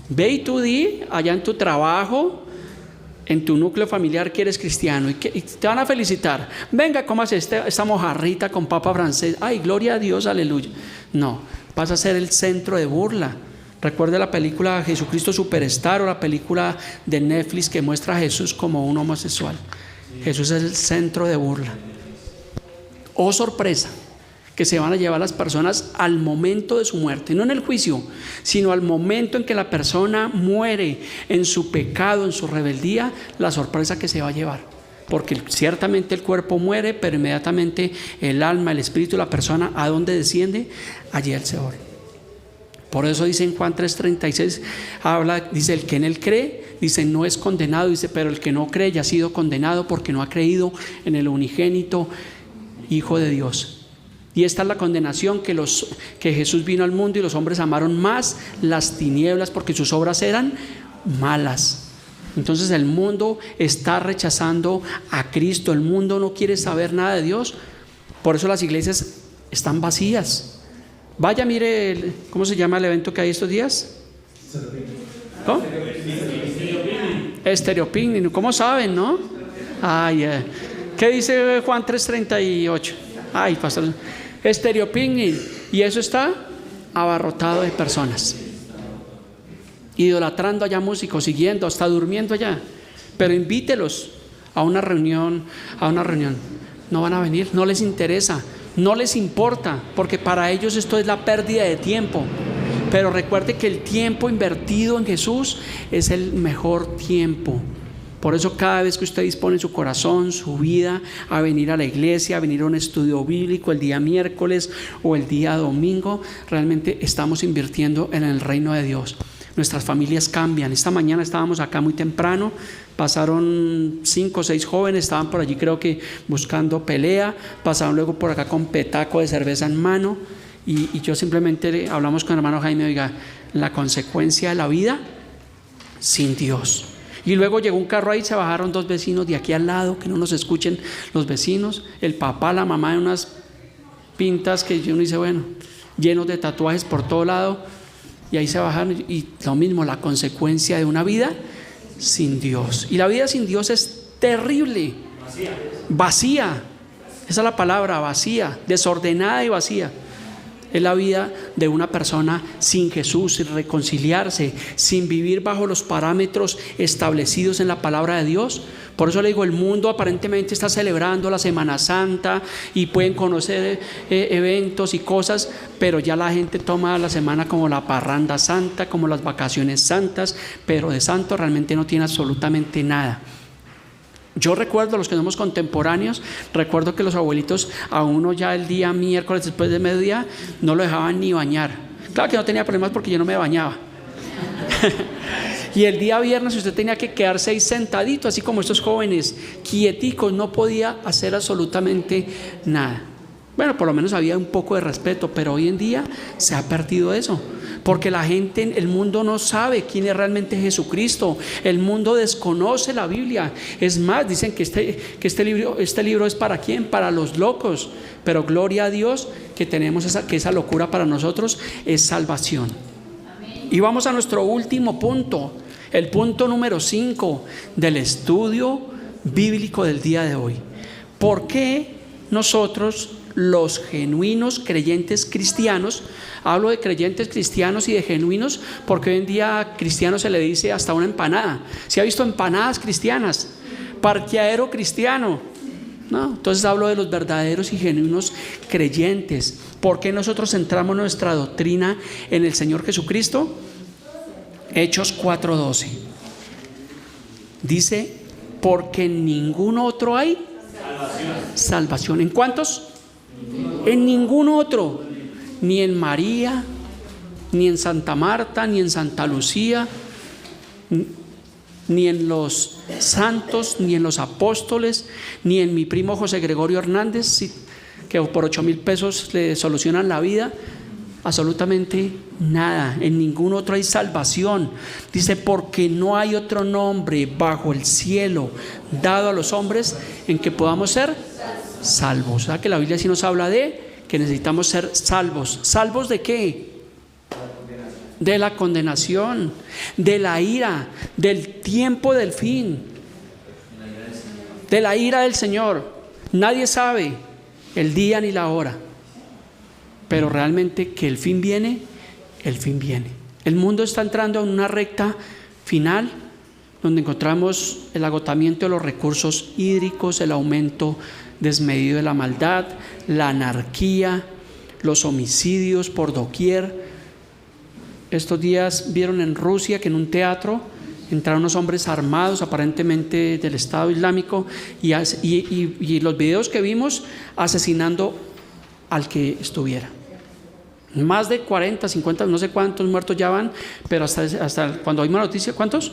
Ve y tú di allá en tu trabajo, en tu núcleo familiar, que eres cristiano y te van a felicitar. Venga, cómase esta mojarrita con papa francés. Ay, gloria a Dios, aleluya. No, vas a ser el centro de burla. Recuerde la película Jesucristo Superstar o la película de Netflix que muestra a Jesús como un homosexual. Jesús es el centro de burla. Oh sorpresa, que se van a llevar las personas al momento de su muerte, no en el juicio, sino al momento en que la persona muere en su pecado, en su rebeldía, la sorpresa que se va a llevar. Porque ciertamente el cuerpo muere, pero inmediatamente el alma, el espíritu de la persona, ¿a dónde desciende? Allí al Seol. Por eso dice en Juan 3:36, dice el que en él cree, dice no es condenado, dice pero el que no cree ya ha sido condenado porque no ha creído en el unigénito Hijo de Dios. Y esta es la condenación, que Jesús vino al mundo y los hombres amaron más las tinieblas porque sus obras eran malas. Entonces el mundo está rechazando a Cristo, el mundo no quiere saber nada de Dios, por eso las iglesias están vacías. Vaya, mire, ¿cómo se llama el evento que hay estos días? ¿Cómo? Estéreo Picnic, ¿cómo saben, no? Ay, ¿qué dice Juan 3:38? Ay, pastor, Estéreo Picnic, y eso está abarrotado de personas, idolatrando allá músicos, siguiendo, hasta durmiendo allá. Pero invítelos a una reunión, no van a venir, no les interesa, no les importa, porque para ellos esto es la pérdida de tiempo. Pero recuerde que el tiempo invertido en Jesús es el mejor tiempo. Por eso cada vez que usted dispone su corazón, su vida, a venir a la iglesia, a venir a un estudio bíblico el día miércoles o el día domingo, realmente estamos invirtiendo en el reino de Dios. Nuestras familias cambian. Esta mañana estábamos acá muy temprano, pasaron 5 o 6 jóvenes, estaban por allí creo que buscando pelea, pasaron luego por acá con petaco de cerveza en mano, y yo simplemente hablamos con el hermano Jaime, oiga, la consecuencia de la vida sin Dios. Y luego llegó un carro ahí, se bajaron 2 vecinos de aquí al lado, que no nos escuchen los vecinos, el papá, la mamá, de unas pintas que uno dice, bueno, llenos de tatuajes por todo lado, y ahí se bajaron, y lo mismo, la consecuencia de una vida sin Dios. Y la vida sin Dios es terrible, vacía, esa es la palabra, vacía, desordenada y vacía. Es la vida de una persona sin Jesús, sin reconciliarse, sin vivir bajo los parámetros establecidos en la palabra de Dios. Por eso le digo, el mundo aparentemente está celebrando la Semana Santa y pueden conocer eventos y cosas, pero ya la gente toma la semana como la parranda santa, como las vacaciones santas, pero de santo realmente no tiene absolutamente nada. Yo recuerdo, los que somos contemporáneos, recuerdo que los abuelitos a uno ya el día miércoles después de mediodía no lo dejaban ni bañar. Claro que no tenía problemas porque yo no me bañaba. Y el día viernes usted tenía que quedarse ahí sentadito, así como estos jóvenes, quieticos, no podía hacer absolutamente nada. Bueno, por lo menos había un poco de respeto, pero hoy en día se ha perdido eso. Porque la gente, el mundo no sabe quién es realmente Jesucristo. El mundo desconoce la Biblia. Es más, dicen que este libro es para quién, para los locos. Pero gloria a Dios que tenemos que esa locura para nosotros es salvación. Amén. Y vamos a nuestro último punto, el punto número 5 del estudio bíblico del día de hoy. ¿Por qué nosotros, los genuinos creyentes cristianos, hablo de creyentes cristianos y de genuinos porque hoy en día cristiano se le dice hasta una empanada? ¿Se ha visto empanadas cristianas? Parqueadero cristiano, ¿no? Entonces hablo de los verdaderos y genuinos creyentes. ¿Por qué nosotros centramos nuestra doctrina en el Señor Jesucristo? Hechos 4:12 dice, porque en ningún otro hay salvación. ¿En cuántos? En ningún otro, ni en María, ni en Santa Marta, ni en Santa Lucía, ni en los santos, ni en los apóstoles, ni en mi primo José Gregorio Hernández, que por 8,000 pesos le solucionan la vida. Absolutamente nada, en ningún otro hay salvación. Dice, porque no hay otro nombre bajo el cielo dado a los hombres en que podamos ser salvos. O sea que la Biblia sí nos habla de que necesitamos ser salvos. ¿Salvos de qué? De la condenación, de la ira, del tiempo del fin, de la ira del Señor. Nadie sabe el día ni la hora, pero realmente que el fin viene, el fin viene. El mundo está entrando en una recta final donde encontramos el agotamiento de los recursos hídricos, el aumento desmedido de la maldad, la anarquía, los homicidios por doquier. Estos días vieron en Rusia que en un teatro entraron unos hombres armados aparentemente del Estado Islámico y los videos que vimos asesinando al que estuviera. Más de 40, 50, no sé cuántos muertos ya van, pero hasta cuando oímos la noticia, ¿cuántos?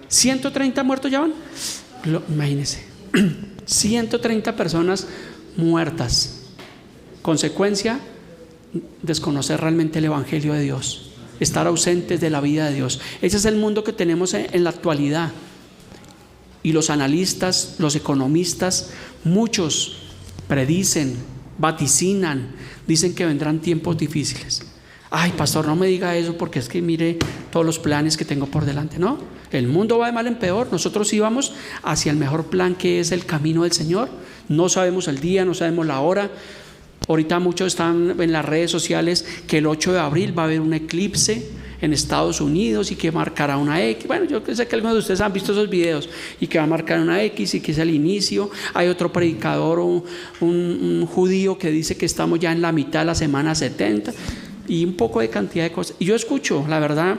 130 muertos ya van. Imagínense, 130 personas muertas. Consecuencia, desconocer realmente el Evangelio de Dios, estar ausentes de la vida de Dios. Ese es el mundo que tenemos en la actualidad. Y los analistas, los economistas, muchos predicen, vaticinan, dicen que vendrán tiempos difíciles. Ay, pastor, no me diga eso porque es que mire todos los planes que tengo por delante. No, el mundo va de mal en peor. Nosotros íbamos hacia el mejor plan, que es el camino del Señor. No sabemos el día, no sabemos la hora. Ahorita muchos están en las redes sociales que el 8 de abril va a haber un eclipse en Estados Unidos y que marcará una X. Bueno, yo sé que algunos de ustedes han visto esos videos y que va a marcar una X y que es el inicio. Hay otro predicador, un judío, que dice que estamos ya en la mitad de la semana 70 y un poco de cantidad de cosas. Y yo escucho, la verdad,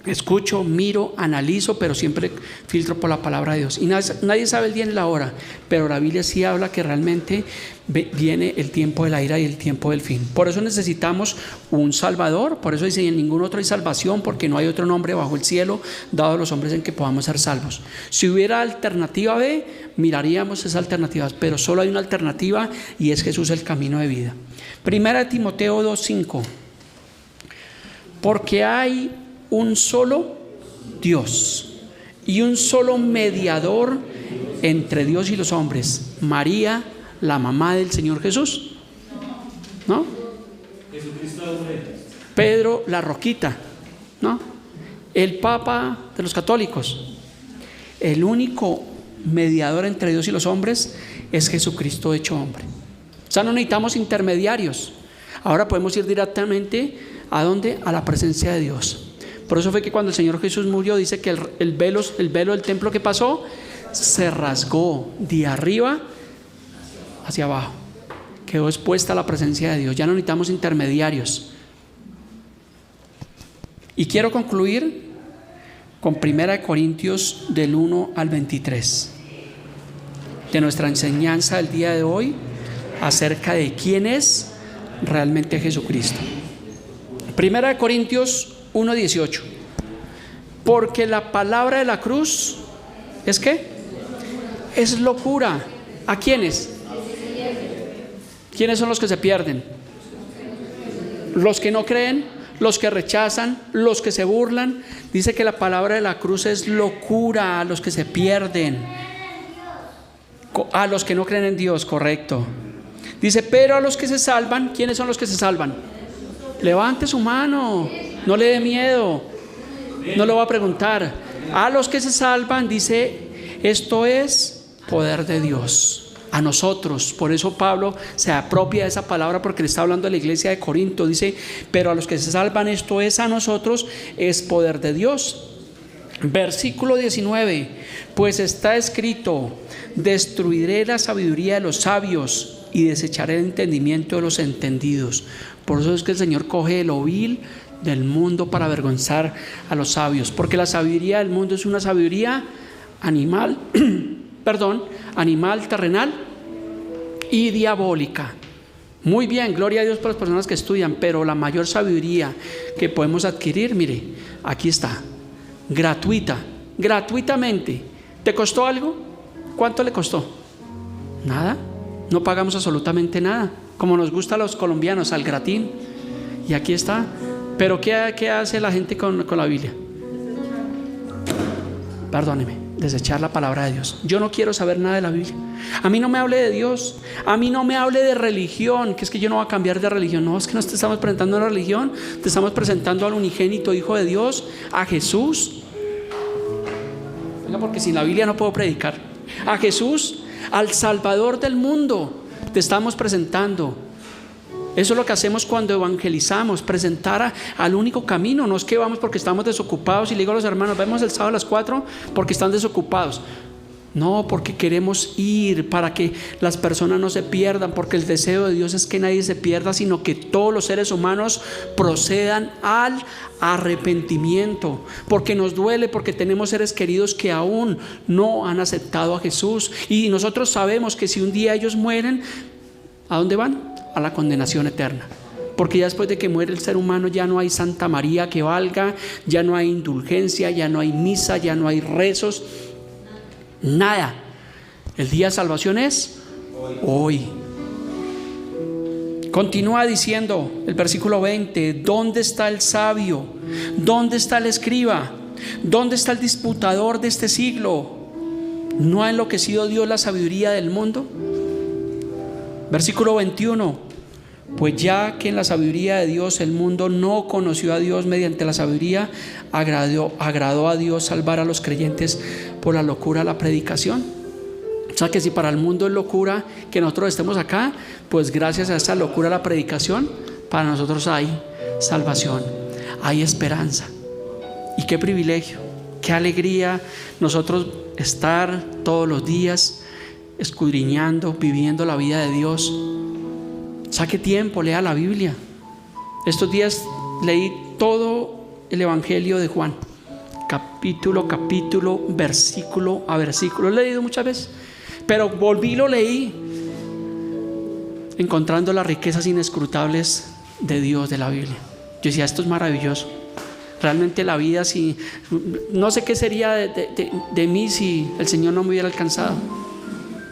escucho, miro, analizo, pero siempre filtro por la palabra de Dios. Y nadie sabe el día ni la hora, pero la Biblia sí habla que realmente viene el tiempo de la ira y el tiempo del fin. Por eso necesitamos un Salvador. Por eso dice: en ningún otro hay salvación, porque no hay otro nombre bajo el cielo dado a los hombres en que podamos ser salvos. Si hubiera alternativa B, miraríamos esas alternativas, pero solo hay una alternativa, y es Jesús, el camino de vida. Primera de Timoteo 2:5. Porque hay un solo Dios y un solo mediador entre Dios y los hombres, María, la mamá del Señor Jesús, ¿no? Pedro, la roquita, ¿no? El Papa de los católicos. El único mediador entre Dios y los hombres es Jesucristo hecho hombre. O sea, no necesitamos intermediarios. Ahora podemos ir directamente ¿a dónde? A la presencia de Dios. Por eso fue que cuando el Señor Jesús murió, dice que el velo del templo, que pasó, se rasgó de arriba hacia abajo. Quedó expuesta a la presencia de Dios. Ya no necesitamos intermediarios. Y quiero concluir con 1 Corintios del 1 al 23, de nuestra enseñanza del día de hoy acerca de quién es realmente Jesucristo. 1 Corintios 1:18. Porque la palabra de la cruz ¿es qué? Es locura. ¿A quiénes? ¿Quiénes son los que se pierden? Los que no creen, los que rechazan, los que se burlan. Dice que la palabra de la cruz es locura a los que se pierden, a los que no creen en Dios, correcto. Dice: pero a los que se salvan. ¿Quiénes son los que se salvan? Levante su mano, no le dé miedo, no lo va a preguntar. A los que se salvan, dice, esto es poder de Dios a nosotros. Por eso Pablo se apropia de esa palabra, porque le está hablando a la iglesia de Corinto. Dice: pero a los que se salvan, esto es a nosotros, es poder de Dios. Versículo 19: pues está escrito: destruiré la sabiduría de los sabios y desecharé el entendimiento de los entendidos. Por eso es que el Señor coge lo vil del mundo para avergonzar a los sabios, porque la sabiduría del mundo es una sabiduría animal, animal, terrenal y diabólica. Muy bien, gloria a Dios por las personas que estudian, pero la mayor sabiduría que podemos adquirir, mire, aquí está, gratuitamente. ¿Te costó algo? ¿Cuánto le costó? Nada, no pagamos absolutamente nada, como nos gusta a los colombianos, al gratín. Y aquí está. Pero ¿qué hace la gente con la Biblia? Perdóneme, desechar la palabra de Dios. Yo no quiero saber nada de la Biblia. A mí no me hable de Dios, a mí no me hable de religión, que es que yo no voy a cambiar de religión. No, es que no te estamos presentando una religión, te estamos presentando al unigénito Hijo de Dios, a Jesús. Oiga, porque sin la Biblia no puedo predicar. A Jesús, al Salvador del mundo, te estamos presentando. Eso es lo que hacemos cuando evangelizamos, presentar al único camino. No es que vamos porque estamos desocupados y le digo a los hermanos, vemos el sábado a las 4 porque están desocupados. No, porque queremos ir para que las personas no se pierdan, porque el deseo de Dios es que nadie se pierda, sino que todos los seres humanos procedan al arrepentimiento, porque nos duele, porque tenemos seres queridos que aún no han aceptado a Jesús, y nosotros sabemos que si un día ellos mueren, ¿a dónde van? A la condenación eterna. Porque ya después de que muere el ser humano ya no hay Santa María que valga, ya no hay indulgencia, ya no hay misa, ya no hay rezos, nada. El día de salvación es hoy. Continúa diciendo el versículo 20: ¿dónde está el sabio? ¿Dónde está el escriba? ¿Dónde está el disputador de este siglo? ¿No ha enloquecido Dios la sabiduría del mundo? Versículo 21: pues ya que en la sabiduría de Dios el mundo no conoció a Dios, mediante la sabiduría agradó a Dios salvar a los creyentes por la locura de la predicación. O sea que si para el mundo es locura que nosotros estemos acá, pues gracias a esa locura de la predicación, para nosotros hay salvación, hay esperanza. Y qué privilegio, qué alegría nosotros estar todos los días escudriñando, viviendo la vida de Dios. Saque tiempo, lea la Biblia. Estos días leí todo el Evangelio de Juan, capítulo, versículo a versículo. Lo he leído muchas veces, pero volví y lo leí, encontrando las riquezas inescrutables de Dios, de la Biblia. Yo decía, esto es maravilloso. Realmente la vida, si no sé qué sería de mí si el Señor no me hubiera alcanzado.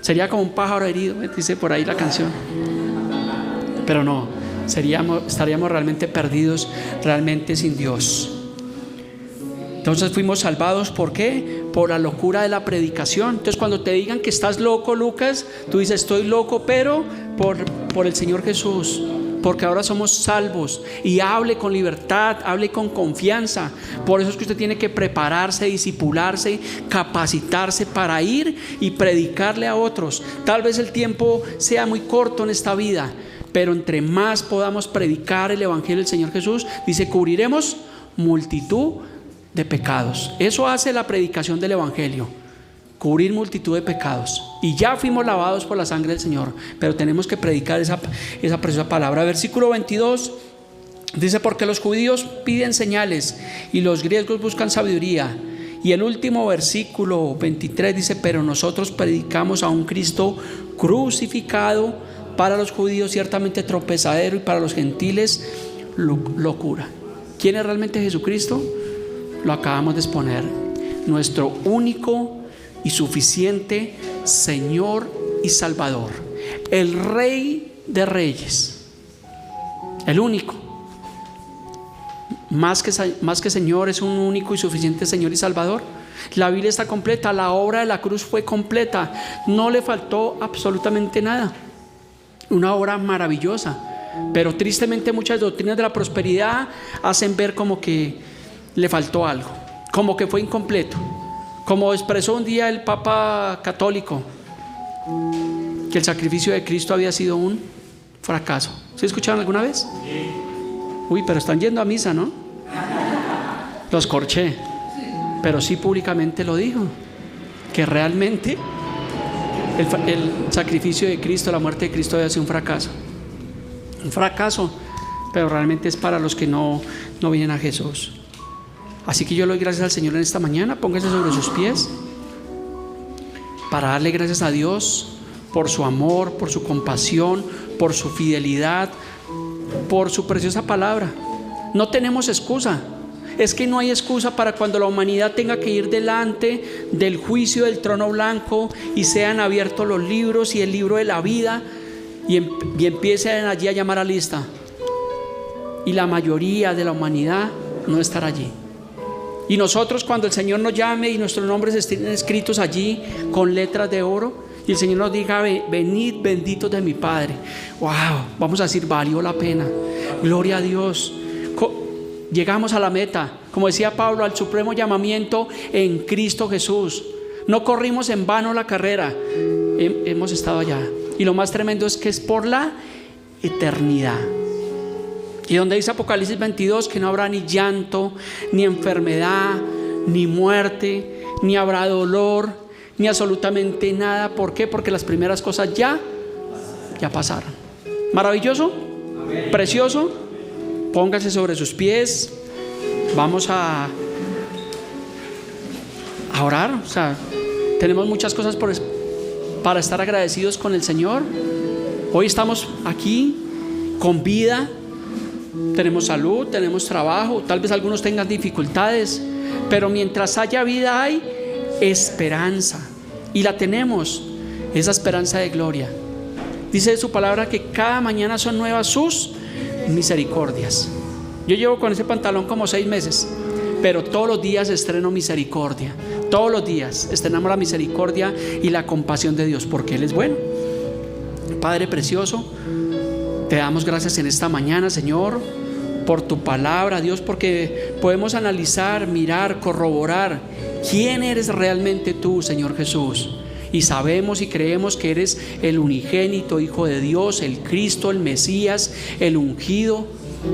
Sería como un pájaro herido, dice por ahí la canción. Pero no, estaríamos realmente perdidos, realmente sin Dios. Entonces fuimos salvados, ¿por qué? Por la locura de la predicación. Entonces cuando te digan que estás loco, Lucas, tú dices, estoy loco, pero por el Señor Jesús, porque ahora somos salvos. Y hable con libertad, hable con confianza. Por eso es que usted tiene que prepararse, discipularse, capacitarse para ir y predicarle a otros. Tal vez el tiempo sea muy corto en esta vida, pero entre más podamos predicar el Evangelio del Señor Jesús, dice, cubriremos multitud de pecados. Eso hace la predicación del Evangelio, cubrir multitud de pecados. Y ya fuimos lavados por la sangre del Señor, pero tenemos que predicar esa preciosa palabra. Versículo 22 dice, porque los judíos piden señales y los griegos buscan sabiduría. Y el último versículo 23 dice, pero nosotros predicamos a un Cristo crucificado, para los judíos ciertamente tropezadero y para los gentiles locura. ¿Quién es realmente Jesucristo? Lo acabamos de exponer, nuestro único y suficiente Señor y Salvador, el Rey de Reyes, el único. Más que Señor, es un único y suficiente Señor y Salvador. La Biblia está completa, la obra de la cruz fue completa, no le faltó absolutamente nada. Una obra maravillosa, pero tristemente muchas doctrinas de la prosperidad hacen ver como que le faltó algo, como que fue incompleto, como expresó un día el Papa católico, que el sacrificio de Cristo había sido un fracaso. ¿Sí escucharon alguna vez? Sí. Uy, pero están yendo a misa, ¿no? Los corché, pero sí públicamente lo dijo, que realmente el sacrificio de Cristo, la muerte de Cristo había sido un fracaso, pero realmente es para los que no vienen a Jesús. Así que yo le doy gracias al Señor en esta mañana. Póngase sobre sus pies para darle gracias a Dios por su amor, por su compasión, por su fidelidad, por su preciosa palabra. No tenemos excusa. Es que no hay excusa para cuando la humanidad tenga que ir delante del juicio del trono blanco y sean abiertos los libros y el libro de la vida y empiecen allí a llamar a lista, y la mayoría de la humanidad no estará allí. Y nosotros, cuando el Señor nos llame y nuestros nombres estén escritos allí con letras de oro y el Señor nos diga, venid benditos de mi Padre, wow, vamos a decir, valió la pena, gloria a Dios. Llegamos a la meta, como decía Pablo, al supremo llamamiento en Cristo Jesús. No corrimos en vano la carrera, hemos estado allá. Y lo más tremendo es que es por la eternidad. Y donde dice Apocalipsis 22 que no habrá ni llanto, ni enfermedad, ni muerte, ni habrá dolor, ni absolutamente nada. ¿Por qué? Porque las primeras cosas ya pasaron. Maravilloso, precioso. Póngase sobre sus pies. Vamos a orar. O sea, tenemos muchas cosas para estar agradecidos con el Señor. Hoy estamos aquí con vida. Tenemos salud, tenemos trabajo. Tal vez algunos tengan dificultades, pero mientras haya vida hay esperanza. Y la tenemos, esa esperanza de gloria. Dice su palabra que cada mañana son nuevas sus misericordias. Yo llevo con ese pantalón como 6 meses, pero todos los días estreno misericordia. Todos los días estrenamos la misericordia y la compasión de Dios, porque Él es bueno. Padre precioso, te damos gracias en esta mañana, Señor, por tu palabra, Dios, porque podemos analizar, mirar, corroborar quién eres realmente tú, Señor Jesús. Y sabemos y creemos que eres el unigénito Hijo de Dios, el Cristo, el Mesías, el ungido,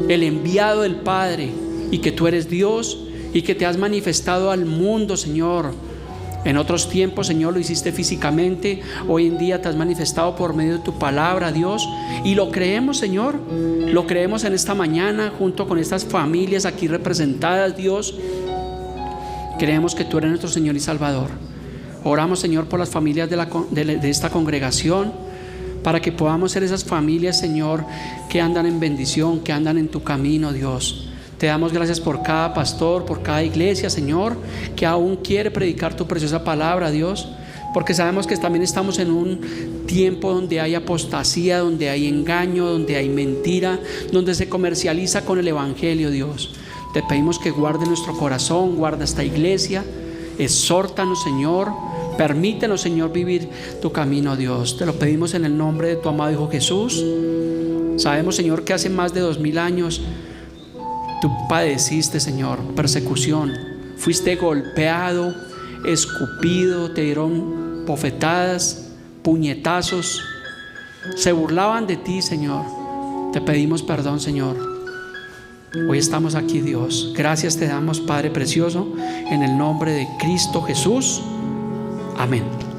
el enviado del Padre, y que tú eres Dios y que te has manifestado al mundo, Señor. En otros tiempos, Señor, lo hiciste físicamente. Hoy en día te has manifestado por medio de tu palabra, Dios, y lo creemos, Señor. Lo creemos en esta mañana junto con estas familias aquí representadas, Dios. Creemos que tú eres nuestro Señor y Salvador. Oramos, Señor, por las familias de esta congregación, para que podamos ser esas familias, Señor, que andan en bendición, que andan en tu camino, Dios. Te damos gracias por cada pastor, por cada iglesia, Señor, que aún quiere predicar tu preciosa palabra, Dios, porque sabemos que también estamos en un tiempo donde hay apostasía, donde hay engaño, donde hay mentira, donde se comercializa con el evangelio, Dios. Te pedimos que guarde nuestro corazón, guarda esta iglesia, exhórtanos, Señor, permítenos, Señor, vivir tu camino, Dios. Te lo pedimos en el nombre de tu amado Hijo Jesús. Sabemos, Señor, que hace más de 2000 años tú padeciste, Señor, persecución. Fuiste golpeado, escupido, te dieron bofetadas, puñetazos. Se burlaban de ti, Señor. Te pedimos perdón, Señor. Hoy estamos aquí, Dios. Gracias te damos, Padre precioso, en el nombre de Cristo Jesús. Amén.